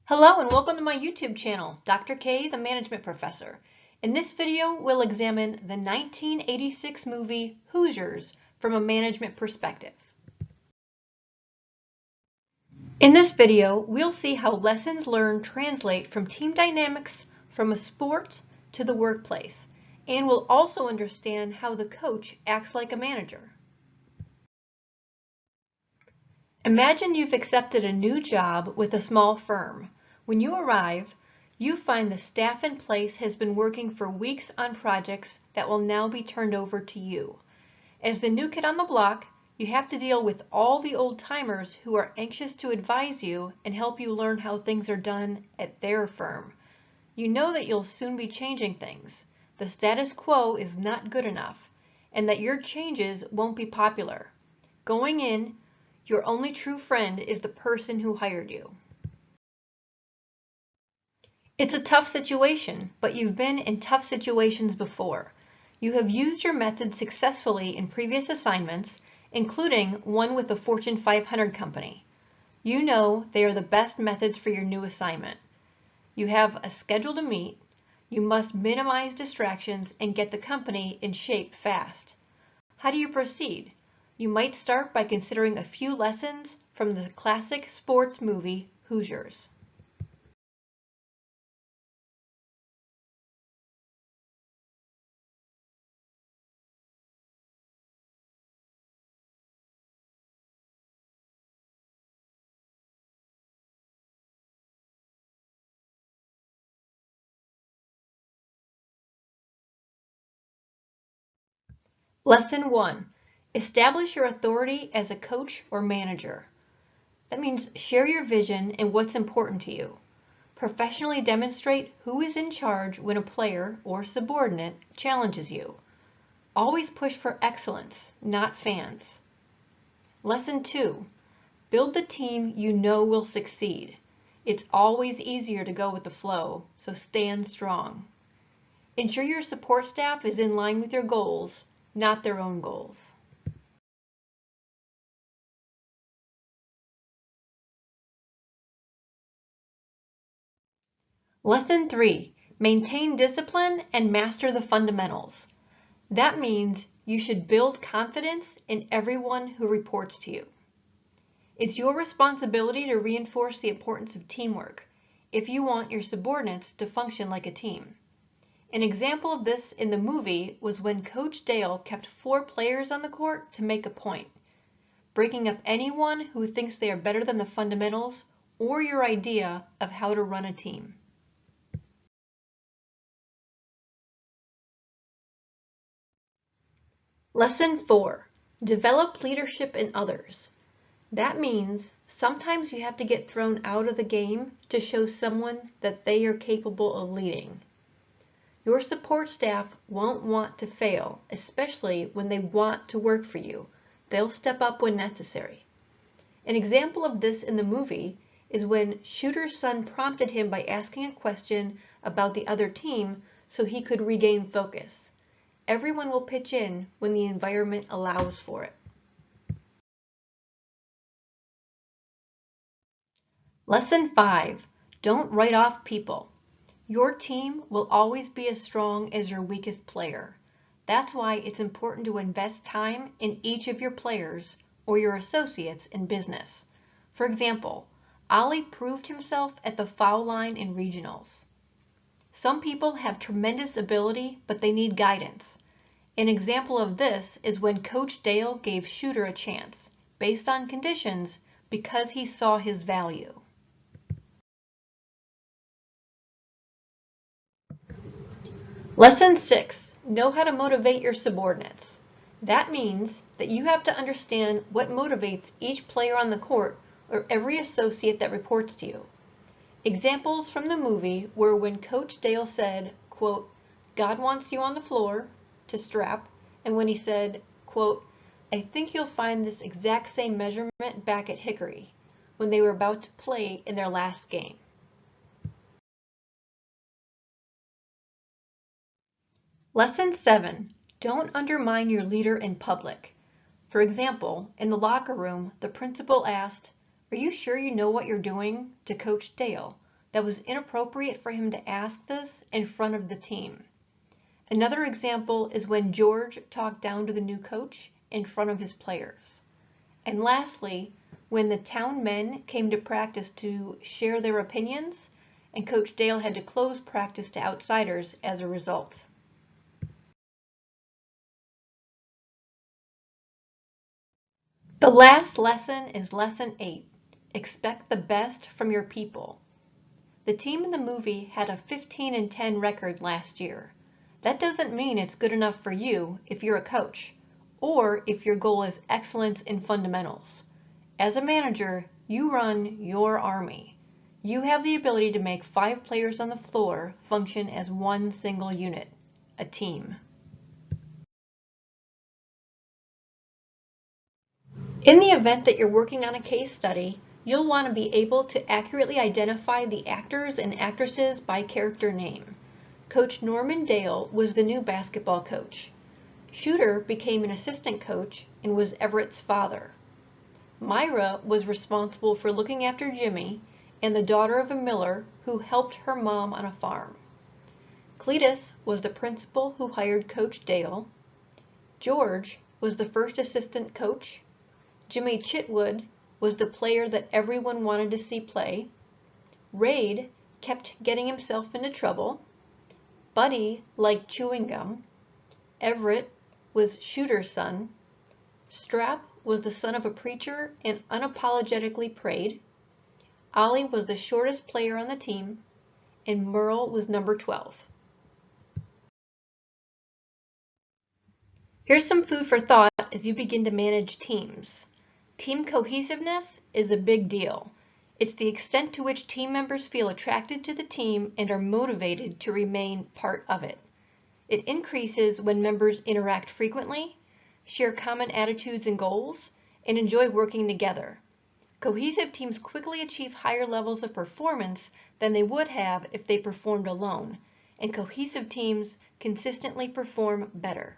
Hello and welcome to my YouTube channel, Dr. K, the Management Professor. In this video, we'll examine the 1986 movie Hoosiers from a management perspective. In this video, we'll see how lessons learned translate from team dynamics from a sport to the workplace, and we'll also understand how the coach acts like a manager. Imagine you've accepted a new job with a small firm. When you arrive, you find the staff in place has been working for weeks on projects that will now be turned over to you. As the new kid on the block, you have to deal with all the old-timers who are anxious to advise you and help you learn how things are done at their firm. You know that you'll soon be changing things. The status quo is not good enough, and that your changes won't be popular. Going in, your only true friend is the person who hired you. It's a tough situation, but you've been in tough situations before. You have used your method successfully in previous assignments, including one with a Fortune 500 company. You know they are the best methods for your new assignment. You have a schedule to meet. You must minimize distractions and get the company in shape fast. How do you proceed? You might start by considering a few lessons from the classic sports movie Hoosiers. Lesson 1. Establish your authority as a coach or manager. That means share your vision and what's important to you. Professionally demonstrate who is in charge when a player or subordinate challenges you. Always push for excellence, not fans. Lesson 2. Build the team you know will succeed. It's always easier to go with the flow, so stand strong. Ensure your support staff is in line with your goals, not their own goals. Lesson 3. Maintain discipline and master the fundamentals. That means you should build confidence in everyone who reports to you. It's your responsibility to reinforce the importance of teamwork if you want your subordinates to function like a team. An example of this in the movie was when Coach Dale kept 4 players on the court to make a point, breaking up anyone who thinks they are better than the fundamentals or your idea of how to run a team. Lesson 4. Develop leadership in others. That means sometimes you have to get thrown out of the game to show someone that they are capable of leading. Your support staff won't want to fail, especially when they want to work for you. They'll step up when necessary. An example of this in the movie is when Shooter's son prompted him by asking a question about the other team so he could regain focus. Everyone will pitch in when the environment allows for it. Lesson 5. Don't write off people. Your team will always be as strong as your weakest player. That's why it's important to invest time in each of your players or your associates in business. For example, Ali proved himself at the foul line in regionals. Some people have tremendous ability, but they need guidance. An example of this is when Coach Dale gave Shooter a chance, based on conditions, because he saw his value. Lesson 6. Know how to motivate your subordinates. That means that you have to understand what motivates each player on the court or every associate that reports to you. Examples from the movie were when Coach Dale said, quote, "God wants you on the floor," to Strap, and when he said, quote, "I think you'll find this exact same measurement back at Hickory," when they were about to play in their last game. Lesson 7. Don't undermine your leader in public. For example, in the locker room, the principal asked, "Are you sure you know what you're doing?" to Coach Dale, that was inappropriate for him to ask this in front of the team. Another example is when George talked down to the new coach in front of his players. And lastly, when the town men came to practice to share their opinions, and Coach Dale had to close practice to outsiders as a result. The last lesson is lesson 8. Expect the best from your people. The team in the movie had a 15-10 record last year. That doesn't mean it's good enough for you if you're a coach, or if your goal is excellence in fundamentals. As a manager, you run your army. You have the ability to make 5 players on the floor function as one single unit, a team. In the event that you're working on a case study, you'll want to be able to accurately identify the actors and actresses by character name. Coach Norman Dale was the new basketball coach. Shooter became an assistant coach and was Everett's father. Myra was responsible for looking after Jimmy and the daughter of a miller who helped her mom on a farm. Cletus was the principal who hired Coach Dale. George was the first assistant coach. Jimmy Chitwood was the player that everyone wanted to see play. Raid kept getting himself into trouble. Buddy liked chewing gum. Everett was Shooter's son. Strap was the son of a preacher and unapologetically prayed. Ollie was the shortest player on the team, and Merle was number 12. Here's some food for thought as you begin to manage teams. Team cohesiveness is a big deal. It's the extent to which team members feel attracted to the team and are motivated to remain part of it. It increases when members interact frequently, share common attitudes and goals, and enjoy working together. Cohesive teams quickly achieve higher levels of performance than they would have if they performed alone, and cohesive teams consistently perform better.